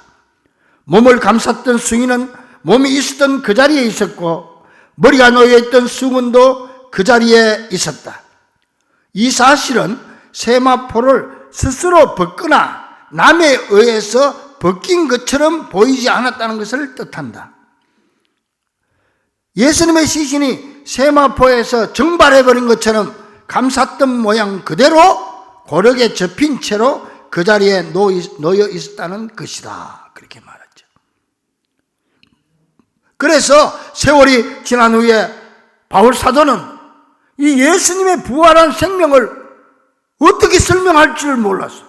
몸을 감쌌던 수의는 몸이 있었던 그 자리에 있었고 머리가 놓여있던 수건도 그 자리에 있었다. 이 사실은 세마포를 스스로 벗거나 남에 의해서 벗긴 것처럼 보이지 않았다는 것을 뜻한다. 예수님의 시신이 세마포에서 증발해버린 것처럼 감쌌던 모양 그대로 고르게 접힌 채로 그 자리에 놓여 있었다는 것이다. 그렇게 말하죠. 그래서 세월이 지난 후에 바울 사도는 이 예수님의 부활한 생명을 어떻게 설명할 줄 몰랐어.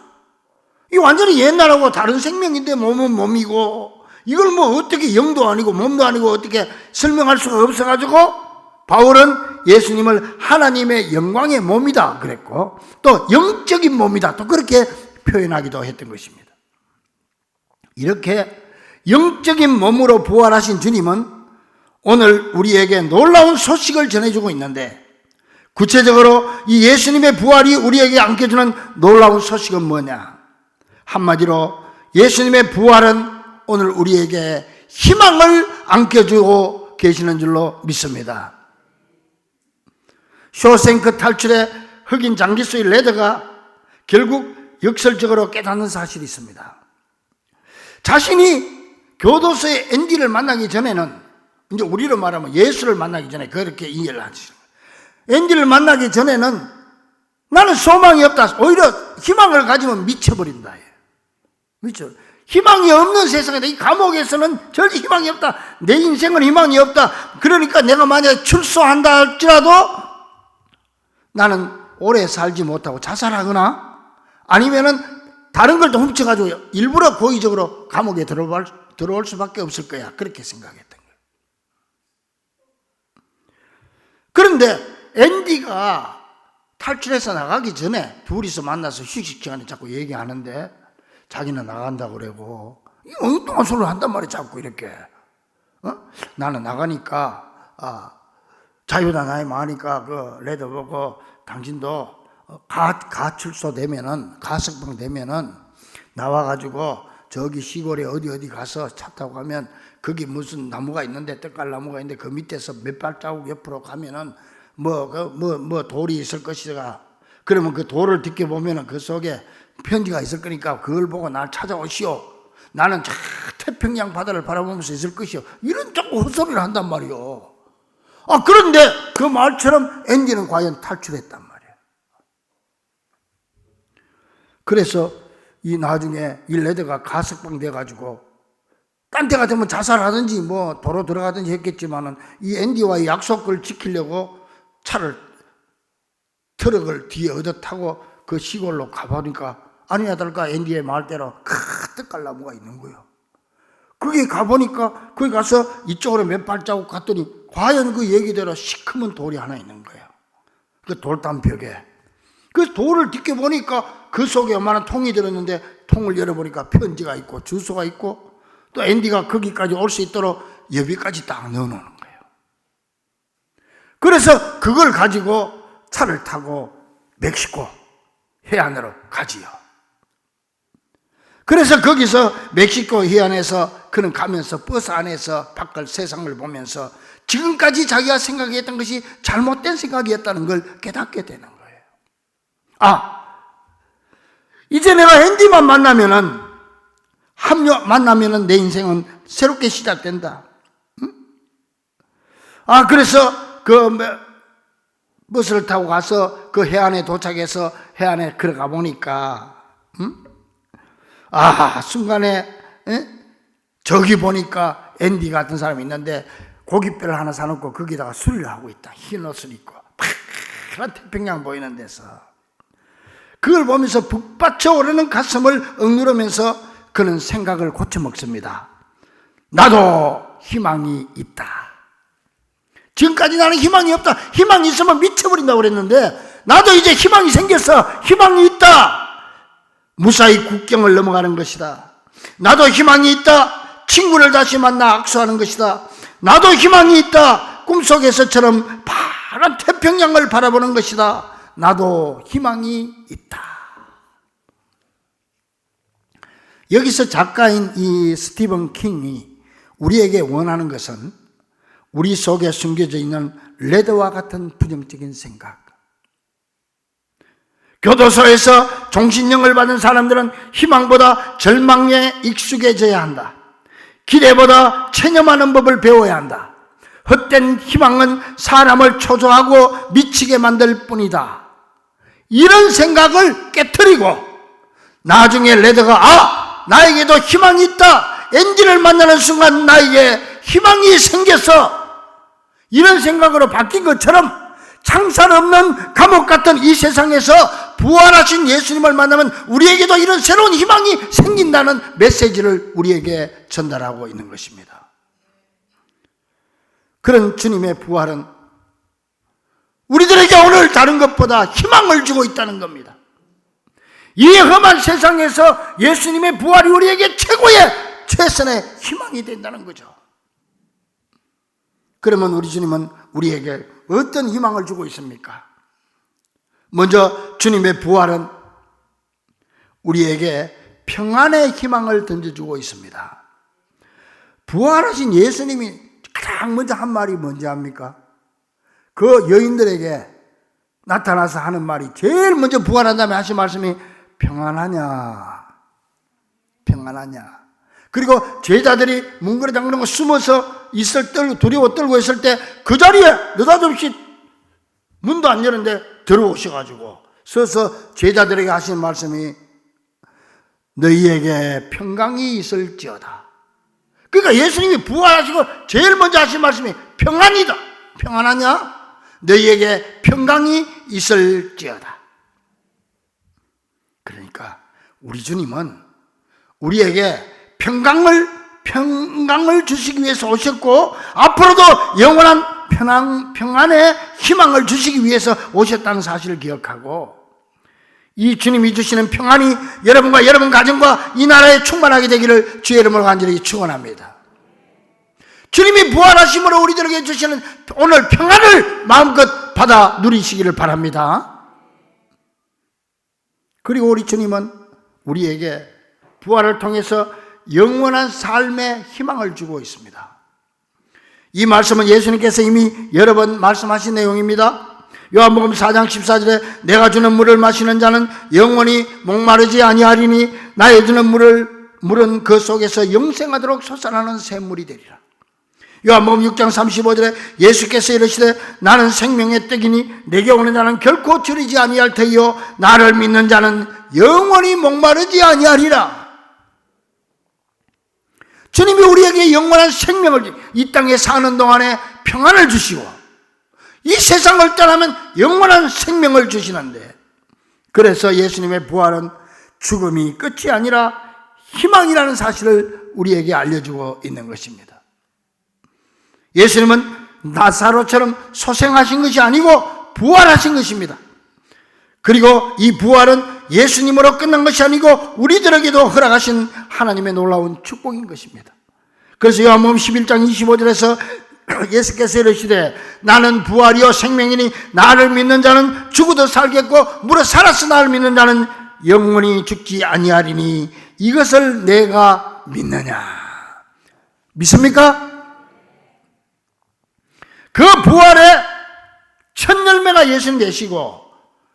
이 완전히 옛날하고 다른 생명인데 몸은 몸이고 이걸 뭐 어떻게 영도 아니고 몸도 아니고 어떻게 설명할 수가 없어가지고 바울은 예수님을 하나님의 영광의 몸이다 그랬고 또 영적인 몸이다 또 그렇게 표현하기도 했던 것입니다. 이렇게 영적인 몸으로 부활하신 주님은 오늘 우리에게 놀라운 소식을 전해주고 있는데 구체적으로 이 예수님의 부활이 우리에게 안겨주는 놀라운 소식은 뭐냐? 한마디로 예수님의 부활은 오늘 우리에게 희망을 안겨주고 계시는 줄로 믿습니다. 쇼생크 탈출의 흑인 장기수의 레드가 결국 역설적으로 깨닫는 사실이 있습니다. 자신이 교도소의 앤디를 만나기 전에는 이제 우리로 말하면 예수를 만나기 전에 그렇게 이해를 하시죠. 앤디를 만나기 전에는 나는 소망이 없다. 오히려 희망을 가지면 미쳐버린다. 미쳐. 희망이 없는 세상에 이 감옥에서는 절대 희망이 없다. 내 인생은 희망이 없다. 그러니까 내가 만약에 출소한다 할지라도 나는 오래 살지 못하고 자살하거나 아니면은 다른 걸 또 훔쳐가지고 일부러 고의적으로 감옥에 들어올 수밖에 없을 거야. 그렇게 생각했던 거예요. 그런데 앤디가 탈출해서 나가기 전에 둘이서 만나서 휴식 시간에 자꾸 얘기하는데 자기는 나간다고 그러고 엉뚱한 소리를 한단 말이야. 자꾸 이렇게 나는 나가니까 자유다 나이 많으니까 그 레드 보고 당신도 가출소 되면은 가석방 되면은 나와가지고 저기 시골에 어디 가서 차 타고 가면 거기 무슨 나무가 있는데 떡갈나무가 있는데 그 밑에서 몇 발자국 옆으로 가면은 뭐 돌이 있을 것이다. 그러면 그 돌을 뒷겨보면은 그 속에 편지가 있을 거니까 그걸 보고 날 찾아오시오. 나는 저 태평양 바다를 바라보면서 있을 것이오. 이런 자꾸 헛소리를 한단 말이오. 그런데 그 말처럼 앤디는 과연 탈출했단 말이에요. 그래서 이 나중에 이 레드가 가석방 돼가지고 딴 데 같으면 자살하든지 뭐 도로 들어가든지 했겠지만은 이 앤디와의 약속을 지키려고 트럭을 뒤에 얻어 타고 그 시골로 가보니까 아니야 다를까 앤디의 말대로 큰 떡갈나무가 있는 거예요. 거기 가보니까 거기 가서 이쪽으로 몇 발자국 갔더니 과연 그 얘기대로 시커먼 돌이 하나 있는 거예요. 그 돌담벽에. 그 돌을 뒷겨보니까 그 속에 얼마나 통이 들었는데 통을 열어보니까 편지가 있고 주소가 있고 또 앤디가 거기까지 올 수 있도록 여비까지 딱 넣어놓는 거예요. 그래서 그걸 가지고 차를 타고 멕시코 해안으로 가지요. 그래서 거기서 멕시코 해안에서 그는 가면서 버스 안에서 바깥 세상을 보면서 지금까지 자기가 생각했던 것이 잘못된 생각이었다는 걸 깨닫게 되는 거예요. 이제 내가 앤디만 만나면은 내 인생은 새롭게 시작된다. 그래서 그 버스를 타고 가서 그 해안에 도착해서 해안에 걸어가 보니까 순간에 저기 보니까 앤디 같은 사람이 있는데 고깃배를 하나 사놓고 거기다가 술을 하고 있다. 흰 옷을 입고 파란 태평양 보이는 데서 그걸 보면서 북받쳐 오르는 가슴을 억누르면서 그는 생각을 고쳐먹습니다. 나도 희망이 있다. 지금까지 나는 희망이 없다. 희망이 있으면 미쳐버린다고 그랬는데 나도 이제 희망이 생겼어. 희망이 있다. 무사히 국경을 넘어가는 것이다. 나도 희망이 있다. 친구를 다시 만나 악수하는 것이다. 나도 희망이 있다. 꿈속에서처럼 파란 태평양을 바라보는 것이다. 나도 희망이 있다. 여기서 작가인 이 스티븐 킹이 우리에게 원하는 것은 우리 속에 숨겨져 있는 레드와 같은 부정적인 생각. 교도소에서 종신형을 받은 사람들은 희망보다 절망에 익숙해져야 한다. 기대보다 체념하는 법을 배워야 한다. 헛된 희망은 사람을 초조하고 미치게 만들 뿐이다. 이런 생각을 깨트리고 나중에 레드가 나에게도 희망이 있다. 앤디를 만나는 순간 나에게 희망이 생겼어. 이런 생각으로 바뀐 것처럼 창살 없는 감옥 같은 이 세상에서 부활하신 예수님을 만나면 우리에게도 이런 새로운 희망이 생긴다는 메시지를 우리에게 전달하고 있는 것입니다. 그런 주님의 부활은 우리들에게 오늘 다른 것보다 희망을 주고 있다는 겁니다. 이 험한 세상에서 예수님의 부활이 우리에게 최선의 희망이 된다는 거죠. 그러면 우리 주님은 우리에게 어떤 희망을 주고 있습니까? 먼저 주님의 부활은 우리에게 평안의 희망을 던져주고 있습니다. 부활하신 예수님이 가장 먼저 한 말이 뭔지 압니까? 그 여인들에게 나타나서 하는 말이 제일 먼저 부활한 다음에 하신 말씀이 평안하냐. 그리고 제자들이 문거리 잠그는 거 숨어서 두려워 떨고 있을 때 그 자리에 느닷없이 문도 안 여는데 들어오셔가지고 서서 제자들에게 하신 말씀이 너희에게 평강이 있을지어다. 그러니까 예수님이 부활하시고 제일 먼저 하신 말씀이 평안이다. 평안하냐? 너희에게 평강이 있을지어다. 그러니까 우리 주님은 우리에게 평강을 주시기 위해서 오셨고 앞으로도 영원한 평안의 희망을 주시기 위해서 오셨다는 사실을 기억하고 이 주님이 주시는 평안이 여러분과 여러분 가정과 이 나라에 충만하게 되기를 주의 이름으로 간절히 축원합니다. 주님이 부활하심으로 우리들에게 주시는 오늘 평안을 마음껏 받아 누리시기를 바랍니다. 그리고 우리 주님은 우리에게 부활을 통해서 영원한 삶의 희망을 주고 있습니다. 이 말씀은 예수님께서 이미 여러 번 말씀하신 내용입니다. 요한복음 4장 14절에 내가 주는 물을 마시는 자는 영원히 목마르지 아니하리니 나의 주는 물은 그 속에서 영생하도록 솟아나는 샘물이 되리라. 요한복음 6장 35절에 예수께서 이르시되 나는 생명의 떡이니 내게 오는 자는 결코 줄이지 아니할 터이요 나를 믿는 자는 영원히 목마르지 아니하리라. 주님이 우리에게 영원한 생명을, 이 땅에 사는 동안에 평안을 주시고 이 세상을 떠나면 영원한 생명을 주시는데, 그래서 예수님의 부활은 죽음이 끝이 아니라 희망이라는 사실을 우리에게 알려주고 있는 것입니다. 예수님은 나사로처럼 소생하신 것이 아니고 부활하신 것입니다. 그리고 이 부활은 예수님으로 끝난 것이 아니고 우리들에게도 허락하신 하나님의 놀라운 축복인 것입니다. 그래서 요한복음 11장 25절에서 예수께서 이르시되 나는 부활이요 생명이니 나를 믿는 자는 죽어도 살겠고 무릇 살아서 나를 믿는 자는 영원히 죽지 아니하리니 이것을 내가 믿느냐. 믿습니까? 그 부활의 첫 열매가 예수님 되시고,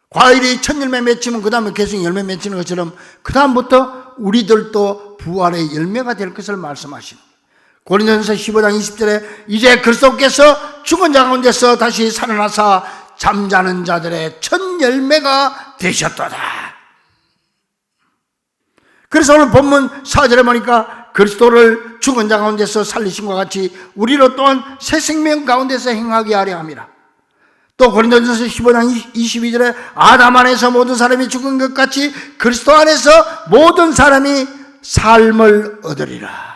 과일이 첫 열매 맺히면 그 다음에 계속 열매 맺히는 것처럼 그 다음부터 우리들도 부활의 열매가 될 것을 말씀하시는 거예요. 고린도전서 15장 20절에 이제 그리스도께서 죽은 자 가운데서 다시 살아나사 잠자는 자들의 첫 열매가 되셨도다. 그래서 오늘 본문 4절에 보니까 그리스도를 죽은 자 가운데서 살리신 것 같이 우리로 또한 새 생명 가운데서 행하게 하려 함이라. 또 고린도전서 15장 22절에 아담 안에서 모든 사람이 죽은 것 같이 그리스도 안에서 모든 사람이 삶을 얻으리라.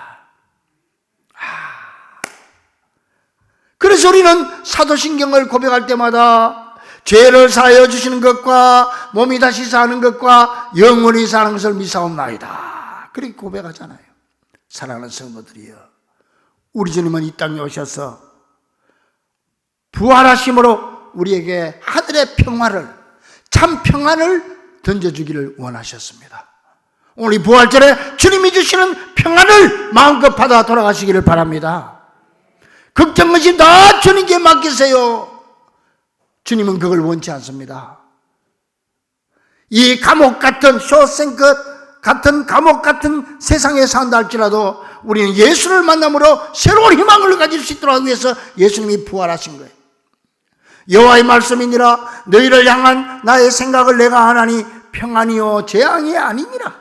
그래서 우리는 사도신경을 고백할 때마다 죄를 사하여 주시는 것과 몸이 다시 사는 것과 영원히 사는 것을 믿사옵나이다. 그렇게 고백하잖아요. 사랑하는 성도들이여, 우리 주님은 이 땅에 오셔서 부활하심으로 우리에게 하늘의 평화를, 참 평안을 던져주기를 원하셨습니다. 오늘 이 부활절에 주님이 주시는 평안을 마음껏 받아 돌아가시기를 바랍니다. 걱정것이 다 주님께 맡기세요. 주님은 그걸 원치 않습니다. 이 감옥 같은, 쇼생크 같은 감옥 같은 세상에 산다 할지라도 우리는 예수를 만남으로 새로운 희망을 가질 수 있도록 하기 위해서 예수님이 부활하신 거예요. 여호와의 말씀이니라 너희를 향한 나의 생각을 내가 하나니 평안이요 재앙이 아니니라.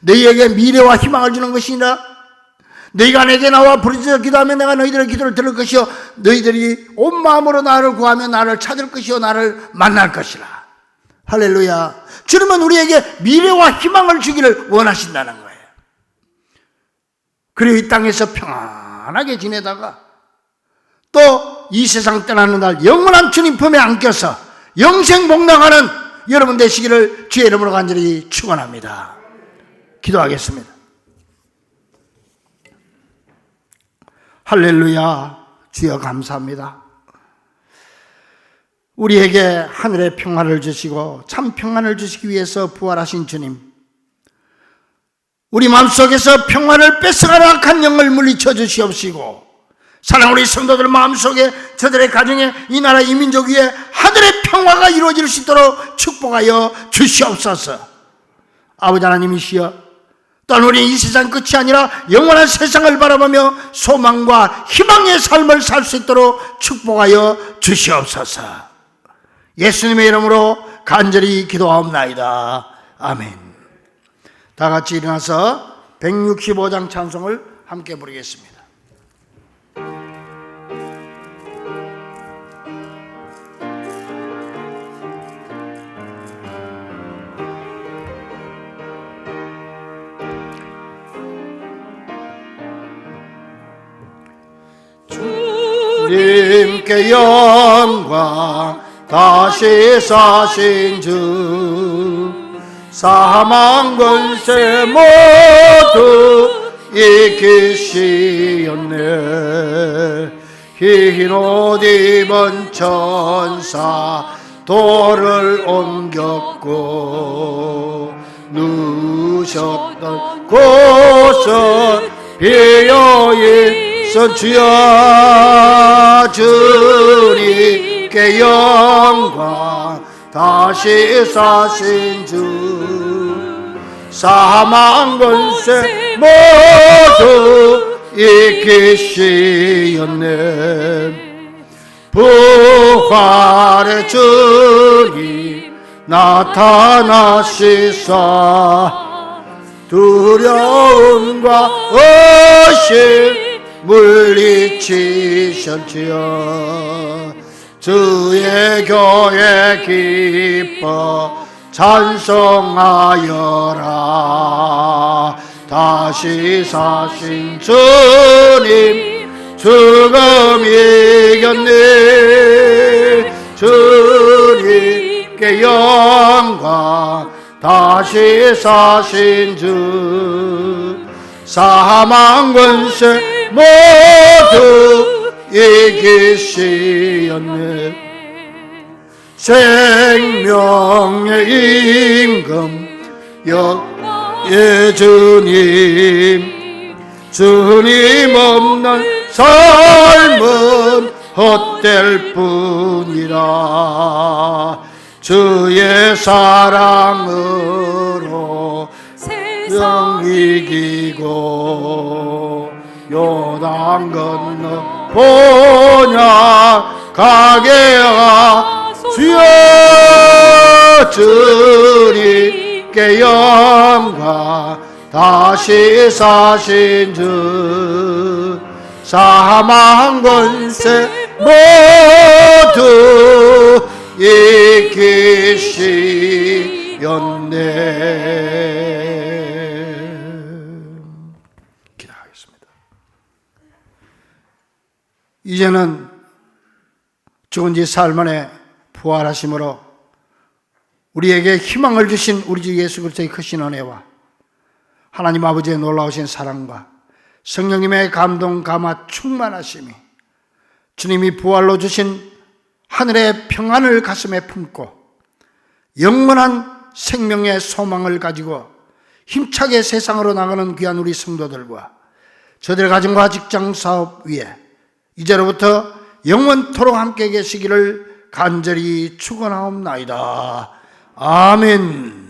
너희에게 미래와 희망을 주는 것이니라. 너희가 내게 나와 부르짖어 기도하면 내가 너희들의 기도를 들을 것이요 너희들이 온 마음으로 나를 구하면 나를 찾을 것이요 나를 만날 것이라. 할렐루야. 주님은 우리에게 미래와 희망을 주기를 원하신다는 거예요. 그리고 이 땅에서 평안하게 지내다가 또 이 세상 떠나는 날 영원한 주님 품에 안겨서 영생복락하는 여러분 되시기를 주의 이름으로 간절히 축원합니다. 기도하겠습니다. 할렐루야. 주여 감사합니다. 우리에게 하늘의 평안을 주시고 참 평안을 주시기 위해서 부활하신 주님, 우리 마음속에서 평안을 뺏어가는 악한 영을 물리쳐 주시옵시고, 사랑하는 우리 성도들 마음속에, 저들의 가정에, 이 나라 이 민족 위에 하늘의 평화가 이루어질 수 있도록 축복하여 주시옵소서. 아버지 하나님이시여, 또한 우리 이 세상 끝이 아니라 영원한 세상을 바라보며 소망과 희망의 삶을 살 수 있도록 축복하여 주시옵소서. 예수님의 이름으로 간절히 기도하옵나이다. 아멘. 다 같이 일어나서 165장 찬송을 함께 부르겠습니다. 주님께 영광 다시 사신 주 사망 권세 모두 이기시었네 흰 옷 입은 천사 돌을 옮겼고 누우셨던 곳은 비어있어 주여 주님께 영광 다시 사신 주 사망 권세 모두 이기시었네 부활의 주님 나타나시사 두려움과 의심 물리치셨지요 주의 교회 기뻐 찬송하여라 다시 사신 주님 죽음 이겼네 주님께 영광 다시 사신 주 사망 권세 모두 이기시었네 생명의 임금 주님 주님 없는 삶은 헛될 뿐이라 주의 사랑으로 세상 이기고 요단 건너 본향 가게 하시어 주님께 영광 다시 사신 주 사망 권세 모두 이기시었네. 기도하겠습니다. 이제는 죽은 지 사흘 만에 부활하심으로 우리에게 희망을 주신 우리 주 예수 그리스도의 크신 은혜와 하나님 아버지의 놀라우신 사랑과 성령님의 감동 감화 충만하심이 주님이 부활로 주신 하늘의 평안을 가슴에 품고 영원한 생명의 소망을 가지고 힘차게 세상으로 나가는 귀한 우리 성도들과 저들의 가정과 직장 사업 위에 이제로부터 영원토록 함께 계시기를 간절히 축원하옵나이다. 아멘.